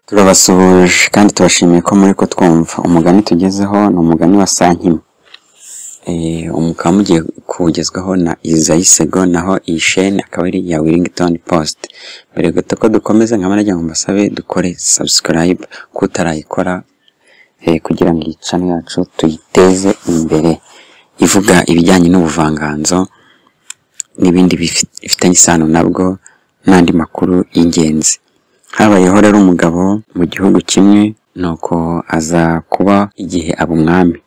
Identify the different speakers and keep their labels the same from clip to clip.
Speaker 1: Turabasuhuje kandi tubashimiye ko muri ko twumva umugani tugezeho ni umugani wa Sankima. Umukaba mugiye kugezwaho na Isaie Sego, naho iyi chaîne akaba ari ya Wellington Post. Mbere gato ko dukomeza nkaba nagira ngo mbasabe dukore subscribe kutarayikora kugira ngo iyi channel yacu tuyiteze imbere, ivuga ibijyanye n'ubuvanganzo n'ibindi bifitanye isano nabwo n'andi makuru y'ingenzi. Habayeho rero umugabo mu gihugu kimwe, nuko aza kuba igihe aba umwami.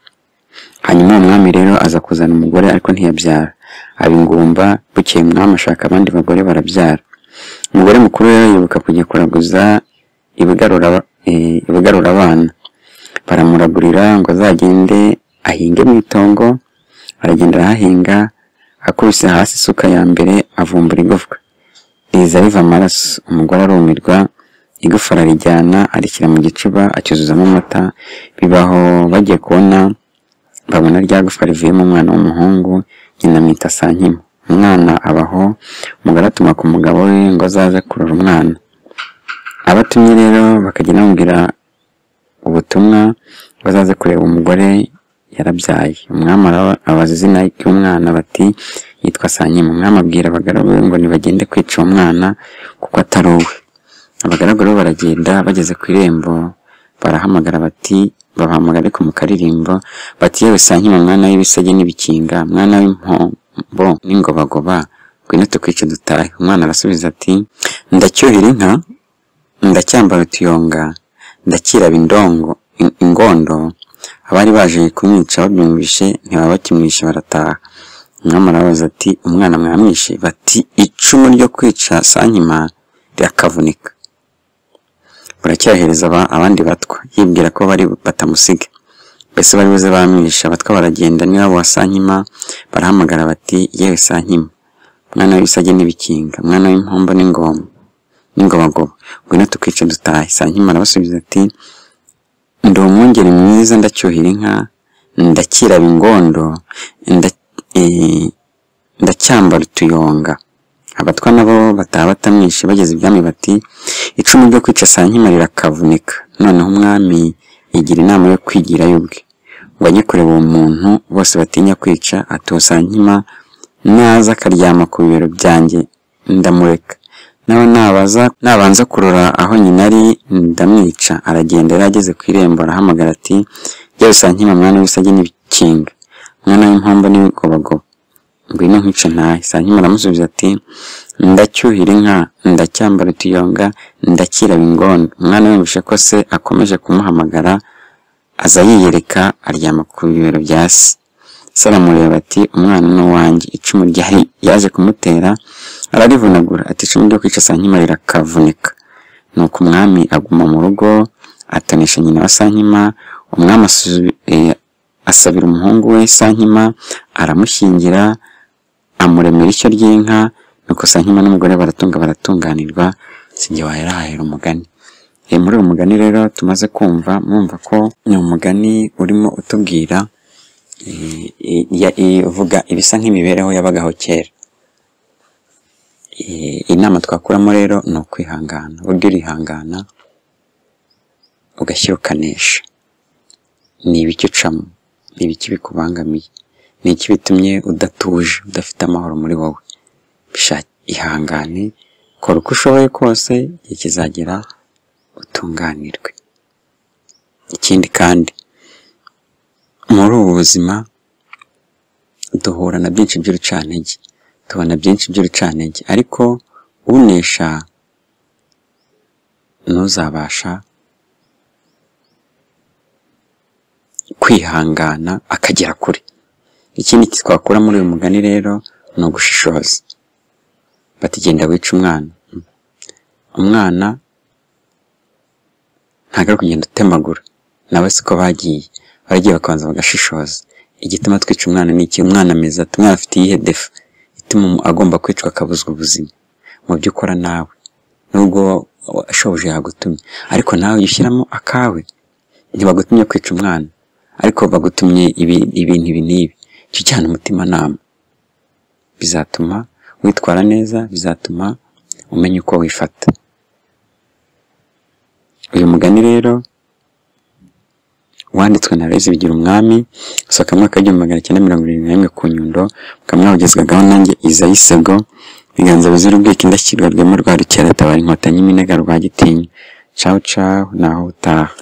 Speaker 1: Hanyuma umwami rero aza kuzana umugore ariko ntiyabyara, aba ingumba. Bukeye umwami ashaka abandi bagore barabyara. Umugore mukuru rero yibuka kujya kuraguza ibigarura abana, baramuragurira ngo azagende ahinge mu itongo. Aragenda arahahinga, akubise hasi isuka ya mbere avumbura igufwa riza riva amaraso. Umugore arumirwa, igufa ararijyana arishyira mu gicuba acyuzuzamo amata. Bibaho bagiye kubona babona rya gufa rivuyemo umwana w'umuhungu, nyina amwita Sankima. Umwana abaho, umugore atuma ku mugabo we ngo azaze kurora umwana. Abatumye rero bakajya bamubwira ubutumwa ngo azaze kureba umugore yarabyaye. Umwami abaza izina ry'umwana, bati yitwa Sankima. Umwami abwira abagaragu be ngo nibagende kwica uwo mwana kuko atari uwe. Abagaragu rero baragenda, bageze ku irembo barahamagara bati babahamagara ariko mu karirimbo bati yewe Sankima mwana w'ibisage n'ibikinga, mwana w'impombo n'ingobagoba, ngwino tukwice dutahe. Umwana arasubiza ati ndacyuhira inka, ndacyambara utuyonga, ndakiraba ingondo. Abari baje kumwica babyumvishe ntibaba bakimwishe barataha. Umwami arabaza ati umwana mwamwishe? Bati icumu ryo kwica Sankima rirakavunika. Baracyahereza abandi batwa, yibwira ko bari batamusiga, mbese bari buze bamwisha. Abatwa baragenda niwabo wa Sankima barahamagara bati yewe Sankima mwana w'ibisage n'ibikinga, mwana w'impombo n'ingobagoba, ngwino tukwice dutahe. Sankima arabasubiza ati ndi umwungeri mwiza, ndacyuhira inka, ndakiraba ingondo, ndacyambara utuyonga. Abatwa nabo bataha batamwishe. Bageze ibwami bati icumu ryo kwica Sankima rirakavunika. Noneho umwami yigira inama yo kwigirayo ubwe ngo ajye kureba uwo muntu bose batinya kwica. Ati uwo Sankima naza akaryama ku bibero byanjye ndamureka, nawe nabanza kurora aho nyina ari ndamwica. Aragenda yari ageze ku irembo arahamagara ati yewe Sankima mwana w'ibisage n'ibikinga, mwana w'impombo n'ingobagoba, ngwino nkwice ntahe. Sankima aramusubiza ati ndacyuhira inka, ndacyambara utuyonga, ndakiraba ingondo. Umwana yumvishe ko se akomeje kumuhamagara aza yiyereka aryama ku bibero bya se. Se aramureba ati umwana ni uwanjye. Icumu ryari yaje kumutera ararivunagura, ati icumu ryo kwica Sankima rirakavunika. Nuko umwami aguma mu rugo atonesha nyina wa Sankima. Umwami asabira umuhungu we Sankima, aramushyingira, amuremera ishyo ry'inka. Nuko Sankima n'umugore baratunganirwa. Sinjye wahera umugani. Muri uwo mugani rero tumaze kumva, mwumva ko ni umugani urimo utubwira uvuga ibisa nk'imibereho yabagaho kera. Inama twakuramo rero ni ukwihangana. Burya urihangana ugashyira ukanesha. Ni ibiki ucamo, ni ibiki bikubangamiye, ni iki bitumye udatuje, udafite amahoro muri wowe. Ihangane, kora uko ushoboye kose, igihe kizagera utunganirwe. Ikindi kandi muri ubu buzima duhura na byinshi by'urucantege, tubona byinshi by'urucantege, ariko unesha ntuzabasha kwihangana akagera kure. Ikindi twakura muri uyu mugani rero ni ugushishoza. Batigenda wica umwana. Umwana ntabwo ari kugenda utemagura, nawe siko bagiye. Baragiye bakabanza bagashishoza. Igituma twica umwana ni iki? Umwana ameze ati, umwana afite iyihe defa ituma agomba kwicwa akabuzwa ubuzima? Mu byo ukora nawe, nubwo shobuja yagutumye, ariko nawe ushyiramo akawe. ntibagutumye kwica umwana ariko bagutumye ibintu ibi n'ibi, cyo cyane umutima nama bizatuma witwara neza, bizatuma umenya uko wifata. Uyu mugani rero wanditswe na Aloys Bigirumwami, usohoka mu mwaka w'1971 ku Nyundo, mukamwawugezwagaho nanjye Isaie Sego. Ibiganza bizira ubwika indashyikirwa Rwema rwa Rukeratabara Inkotanyi Iminega Rwagitinywa. Ciao ciao naho utaha.